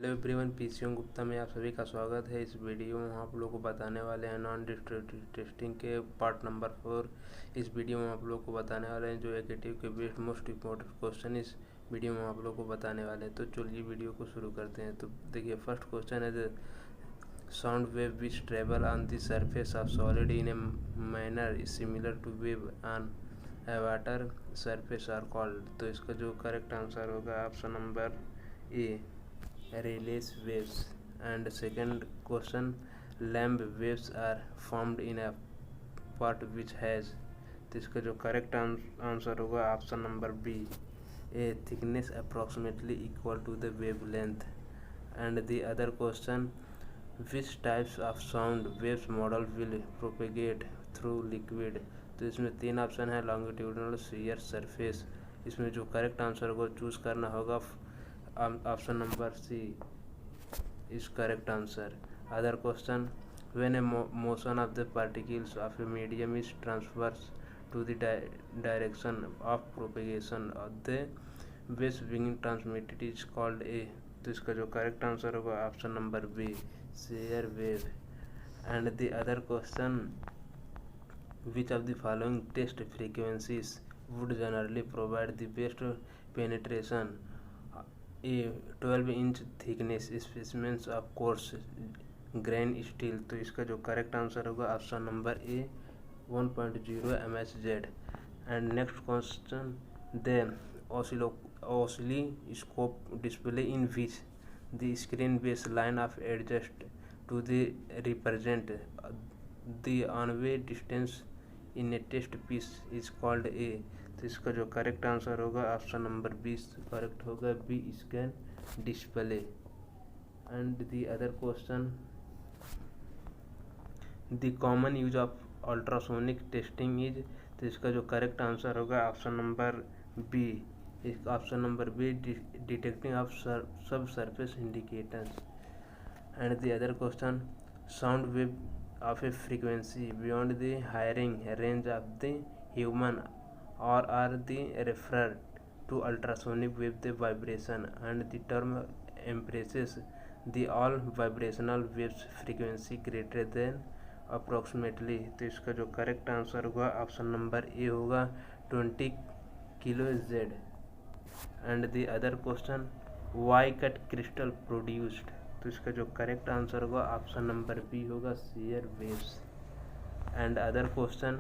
Hello everyone, PCO Gupta में आप सभी का स्वागत है। इस वीडियो में आप लोगों को बताने वाले हैं नॉन डिस्ट्रक्टिव टेस्टिंग के पार्ट नंबर 4। इस वीडियो में आप लोगों को बताने वाले हैं जो एकेटिव के बेस्ट मोस्ट इम्पोर्टेंट क्वेश्चन इस वीडियो में आप लोगों को बताने वाले हैं। तो चलिए वीडियो को शुरू करते हैं। तो देखिए, फर्स्ट क्वेश्चन है sound wave which travel on the surface of solid in a manner similar to wave on a water surface are called. तो इसका जो करेक्ट आंसर होगा option number A, Rayleigh's waves. And second question, Lamb waves are formed in a part which has, तो इसका जो correct answer होगा option number B, A thickness approximately equal to the wave length. And the other question, which types of sound waves model will propagate through liquid. तो इसमें तीन option है, longitudinal, sphere, surface. इसमें जो correct answer को choose करना होगा option number C is correct answer. Other question, when a motion of the particles of a medium is transverse to the direction of propagation of the waves being transmitted is called A. तो इसका जो correct answer होगा option number B, shear wave. And the other question, which of the following test frequencies would generally provide the best penetration? A 12-inch thickness specimens of coarse grain steel। तो इसका जो correct answer होगा option number A, 1.0 MHz। And next question, the oscilloscope display in which the screen base line of adjust to the represent the on-way distance in a test piece is called a। तो इसका जो correct answer होगा option number 20 correct होगा, B scan display. And the other question, the common use of ultrasonic testing is. तो इसका जो correct answer होगा option number B, option number B, detecting of subsurface indicators. And the other question, sound wave of a frequency beyond the hearing range of the human or are the referred to ultrasonic wave the vibration, and the term embraces the all vibrational waves frequency greater than approximately। तो इसका जो correct answer होगा option number A होगा, 20 kHz। And the other question, Y cut crystal produced. तो इसका जो correct answer होगा option number B होगा, shear waves. And other question,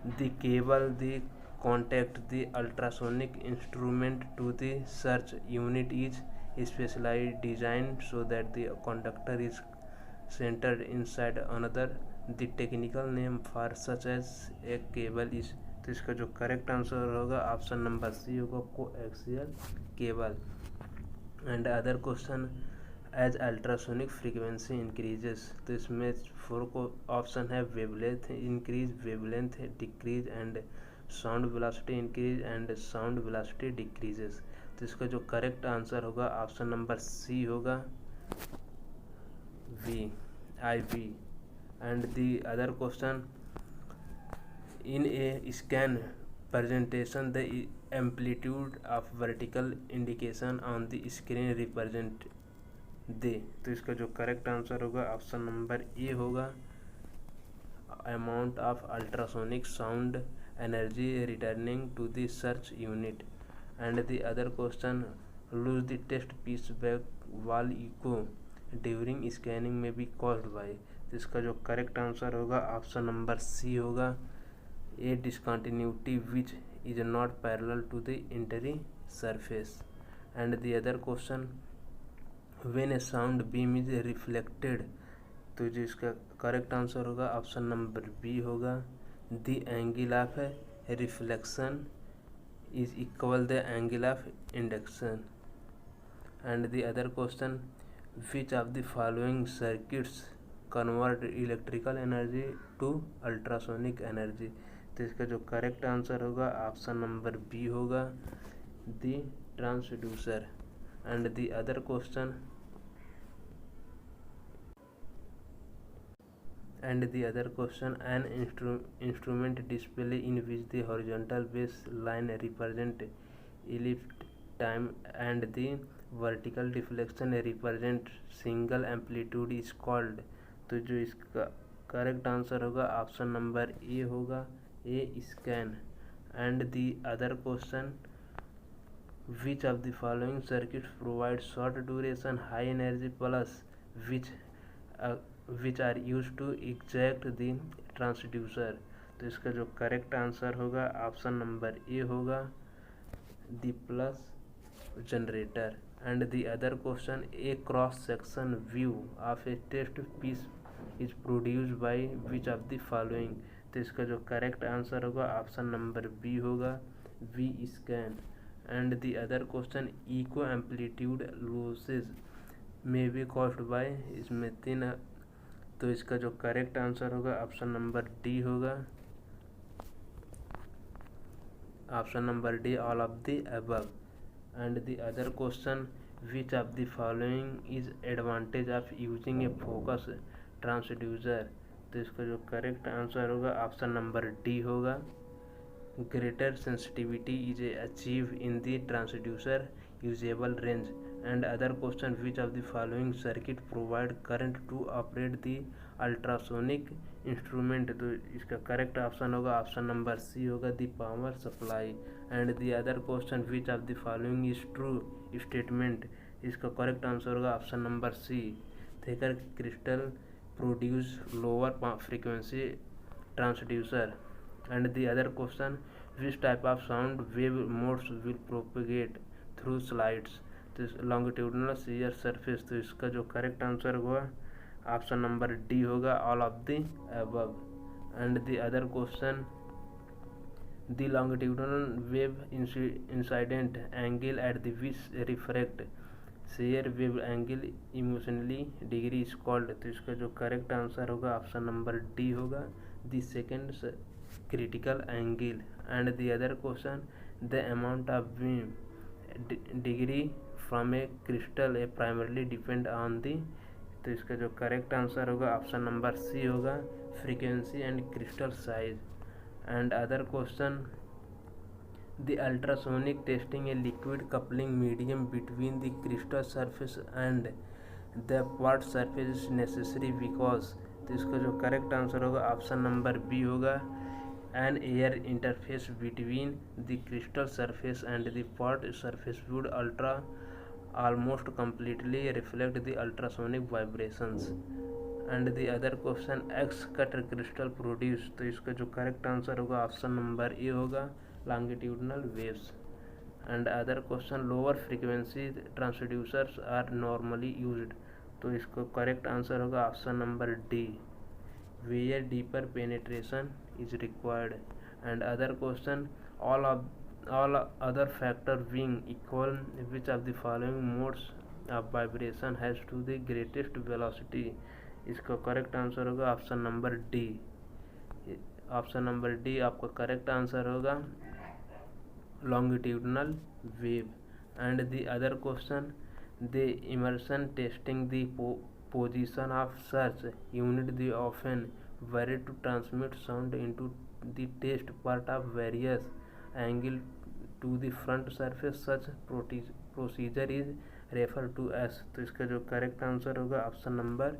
the cable the contact the ultrasonic instrument to the search unit is specialised design so that the conductor is centred inside another. The technical name for such as a cable is. तो इसका जो correct answer होगा option number C होगा, coaxial cable. And other question, as ultrasonic frequency increases. तो इसमें 4 को option है, wavelength increase, wavelength decrease, and sound velocity increase and sound velocity decreases. तो इसका जो करेक्ट आंसर होगा ऑप्शन नंबर सी होगा, V, I V. And the other question, in A scan presentation the amplitude of vertical indication on the screen represent they. तो इसका जो correct answer होगा option number A होगा, amount of ultrasonic sound energy returning to the search unit. And the other question, loss the test piece back wall echo during scanning may be caused by. तो इसका जो correct answer होगा option number C होगा, a discontinuity which is not parallel to the entry surface. And the other question, when a sound beam is reflected. तो जो इसका correct answer होगा option number B होगा, the angle of reflection is equal the angle of induction. And the other question, which of the following circuits convert electrical energy to ultrasonic energy. तो इसका जो correct answer होगा option number B होगा, the transducer. And the other question, an instrument display in which the horizontal base line represent elapsed time and the vertical deflection represent signal amplitude is called. तो जो इसका correct answer होगा option number A होगा, A scan. And the other question, which of the following circuits provide short duration high energy plus which are used to exact the transducer। तो इसका जो correct answer होगा option number A होगा, the pulse generator. And the other question, a cross section view of a test piece is produced by which of the following. तो इसका जो correct answer होगा option number B होगा, V scan. And the other question, echo amplitude losses may be caused by, इसमें 3। तो इसका जो correct answer होगा ऑप्शन नंबर डी होगा, option number D, all of the above. And the other question, which of the following is advantage of using A focus transducer. तो इसका जो correct answer होगा ऑप्शन नंबर डी होगा, greater sensitivity is achieved in the transducer usable range। and other question, which of the following circuit provide current to operate the ultrasonic instrument। तो इसका correct option होगा option number C होगा, the power supply. And the other question, which of the following is true statement। इसका correct answer होगा option number C, thicker crystal produce lower frequency transducer. And the other question, which type of sound wave modes will propagate through slides। तो longitudinal shear surface। तो इसका जो correct answer होगा option number D होगा, all of the above. And the other question, the longitudinal wave incident angle at the which refract shear wave angle emotionally degree is called। तो इसका जो correct answer होगा option number D होगा, the second critical angle। and the other question, the amount of beam degree from a crystal primarily depend on the। तो इसका जो correct answer होगा option number C होगा, frequency and crystal size. And other question, the ultrasonic tasting a liquid coupling medium between the crystal surface and the pot surface is necessary because. तो इसका जो correct answer होगा option number B होगा, an air interface between the crystal surface and the pot surface would almost completely reflect the ultrasonic vibrations। and the other question, X cut crystal produce। तो इसका जो correct answer होगा option number A होगा, longitudinal waves। and other question, lower frequency transducers are normally used। तो इसका correct answer होगा option number D, where deeper penetration is required। and other question, all other factor being equal, which of the following modes of vibration has to the greatest velocity। इसका correct answer होगा option number D, option number D आपका correct answer होगा, longitudinal wave। and the other question, the immersion testing the position of such unit the often vary to transmit sound into the test part of various angle to the front surface। such procedure is referred to as। तो इसका जो correct answer होगा option number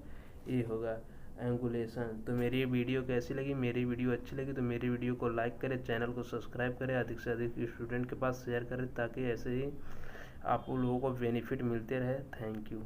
A होगा, angulation. तो मेरी ये video कैसी लगी? मेरी वीडियो अच्छी लगी तो मेरी वीडियो को लाइक करें, चैनल को सब्सक्राइब करें, अधिक से अधिक स्टूडेंट के पास शेयर करें ताकि ऐसे ही आप लोगों को बेनिफिट मिलते रहे। Thank you.